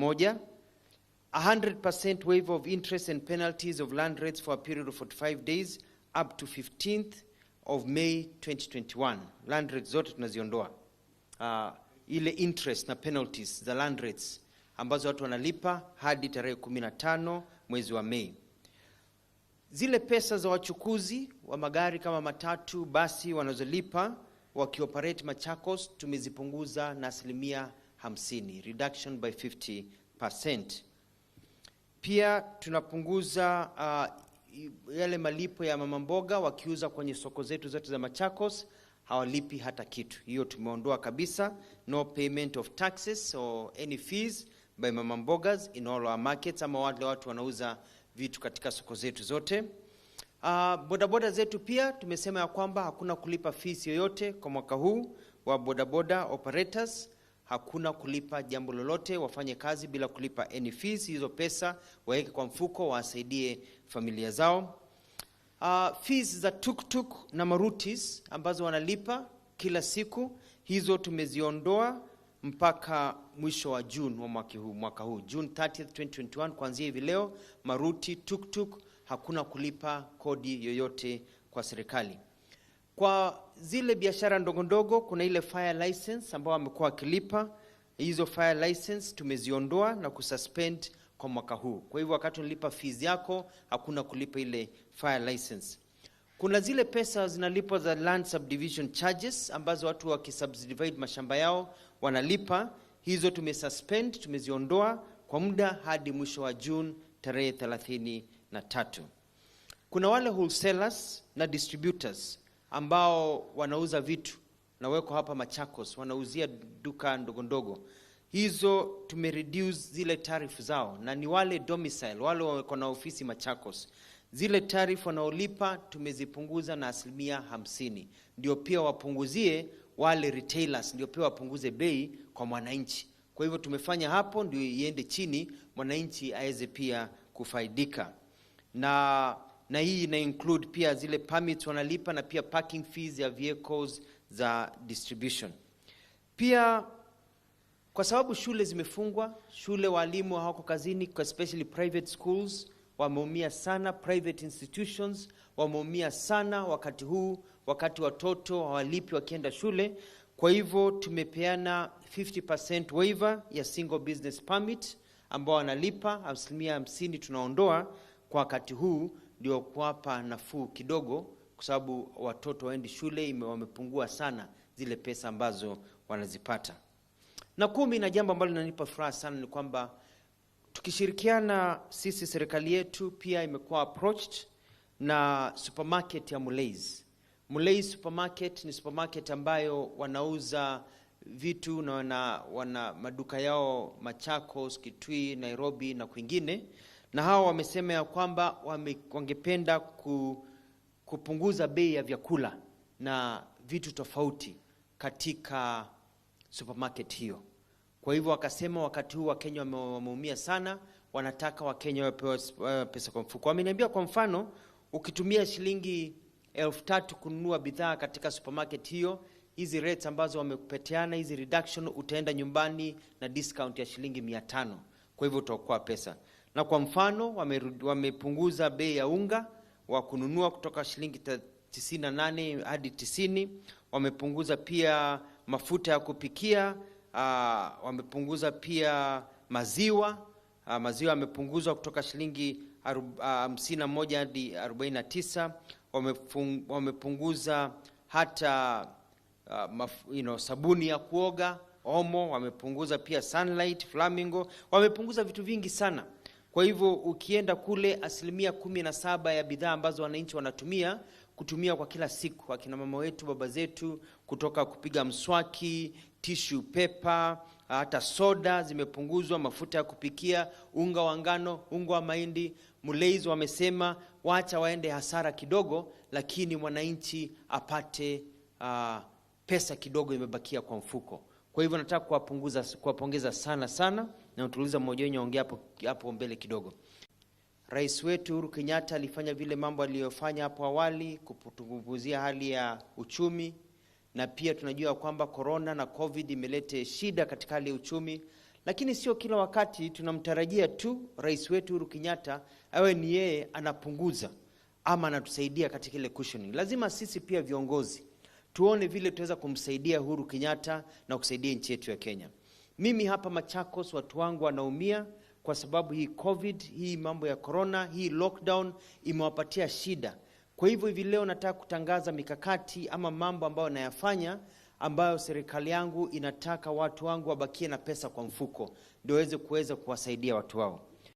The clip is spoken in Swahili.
Moja, 100% waiver of interest and penalties of land rates for a period of 45 days up to 15th of May 2021. Land rates zote tunaziondoa. Ile interest na penalties za land rates ambazo watu wanalipa hadi tarehe 15 mwezi wa Mei. Zile pesa za wachukuzi wa magari kama matatu, basi wanazolipa wakioperate Machakos tumezipunguza na 50%, reduction by 50%. Pia tunapunguza yale malipo ya mama mboga wakiuza kwenye soko zetu zote za Machakos, hawalipi hata kitu. Hiyo tumeondoa kabisa. No payment of taxes or any fees by mama mbogas in all our markets, ama wale watu wanauza vitu katika soko zetu zote. Bodaboda zetu pia tumesema ya kwamba hakuna kulipa fees yoyote kwa mwaka huu wa bodaboda operators. Hakuna kulipa jambo lolote, wafanye kazi bila kulipa any fees. Hizo pesa waweke kwa mfuko, wasaidie familia zao. Fees za tuk-tuk na marutis ambazo wanalipa kila siku, hizo tumeziondoa mpaka mwisho wa June wa mwaka huu. June 30th, 2021, kuanzia hivi leo, maruti, tuk-tuk, hakuna kulipa kodi yoyote kwa serikali. Kwa zile biashara ndogo ndogo, kuna ile fire license ambao wamekuwa wakilipa. Hizo fire license tumeziondoa na kususpend kwa mwaka huu. Kwa hivyo wakati unalipa fees yako, hakuna kulipa ile fire license. Kuna zile pesa zinalipwa za land subdivision charges ambazo watu wakisubdivide mashamba yao wanalipa. Hizo tumesuspend, tumeziondoa kwa muda hadi mwisho wa June tarehe 33. Kuna wale wholesalers na distributors ambao wanauza vitu na weko hapa Machakos, wanauzia duka ndogo ndogo. Hizo tumereduce zile tarifu zao, na ni wale domicile, wale wako na ofisi Machakos. Zile tarifu wanaolipa tumezipunguza na 50%. Ndio pia wapunguzie wale retailers, ndio pia wapunguze bei kwa mwananchi. Kwa hivyo tumefanya hapo ndio iende chini, mwananchi aweze pia kufaidika. Na hii ina include pia zile permits wanalipa na pia parking fees ya vehicles za distribution. Pia kwa sababu shule zimefungwa, shule walimu hawako kazini, especially private schools wameumia sana, private institutions wameumia sana wakati huu, wakati watoto hawalipi wakienda shule. Kwa hivyo tumepeana 50% waiver ya single business permit ambao wanalipa 50% tunaondoa kwa wakati huu, ndio kuwapa nafuu kidogo, kwa sababu watoto waendi shule, wamepungua sana zile pesa ambazo wanazipata. Na 10, na jambo ambalo linanipa furaha sana ni kwamba tukishirikiana sisi serikali yetu pia imekuwa approached na supermarket ya Mulais. Mulais supermarket ni supermarket ambayo wanauza vitu na wana maduka yao Machakos, Kitui, Nairobi na kwingine. Na hao wamesema ya kwamba wangependa kupunguza bei ya vyakula na vitu tofauti katika supermarket hiyo. Kwa hivyo wakasema wakati huu Wakenya wameumia sana, wanataka Wakenya wapewe pesa kwa mfuko. Wameniambia kwa mfano, ukitumia shilingi 3,000 kununua bidhaa katika supermarket hiyo, hizi rates ambazo wamekupatiana, hizi reduction, utaenda nyumbani na discount ya shilingi 500. Kwa hivyo utaokoa pesa. Na kwa mfano wamepunguza bei ya unga wa kununua kutoka shilingi 98 hadi 90. Wamepunguza pia mafuta ya kupikia, wamepunguza pia maziwa. Maziwa yamepunguzwa kutoka shilingi 51 hadi 49. Wamepunguza hata sabuni ya kuoga, Omo. Wamepunguza pia Sunlight, Flamingo. Wamepunguza vitu vingi sana. Kwa hivyo ukienda kule, 17% ya bidhaa ambazo wananchi wanatumia kutumia kwa kila siku, akina mama wetu, baba zetu, kutoka kupiga mswaki, tissue paper, hata soda zimepunguzwa, mafuta ya kupikia, unga wa ngano, unga wa mahindi. Mulais wamesema waacha waende hasara kidogo, lakini mwananchi apate pesa kidogo imebakia kwa mfuko. Kwa hivyo nataka kuwapongeza sana, na utuliza mmoja wenye ongea hapo mbele kidogo. Rais wetu Uhuru Kenyatta alifanya vile mambo aliyofanya hapo awali kupunguzia hali ya uchumi, na pia tunajua kwamba corona na covid imelete shida katika hali ya uchumi, Lakini sio kila wakati tunamtarajia tu rais wetu Uhuru Kenyatta awe ni yeye anapunguza ama anatusaidia katika ile cushioning. Lazima sisi pia viongozi tuone vile tutaweza kumsaidia Uhuru Kenyatta na kusaidia nchi yetu ya Kenya. Mimi hapa Machakos watu wangu wanaumia kwa sababu hii COVID, hii mambo ya corona, hii lockdown imewapatia shida. Kwa hivyo hivi leo nataka kutangaza mikakati ama mambo ambayo nayafanya ambayo serikali yangu inataka watu wangu wabakie na pesa kwa mfuko ndio waweze kuwasaidia watu wao.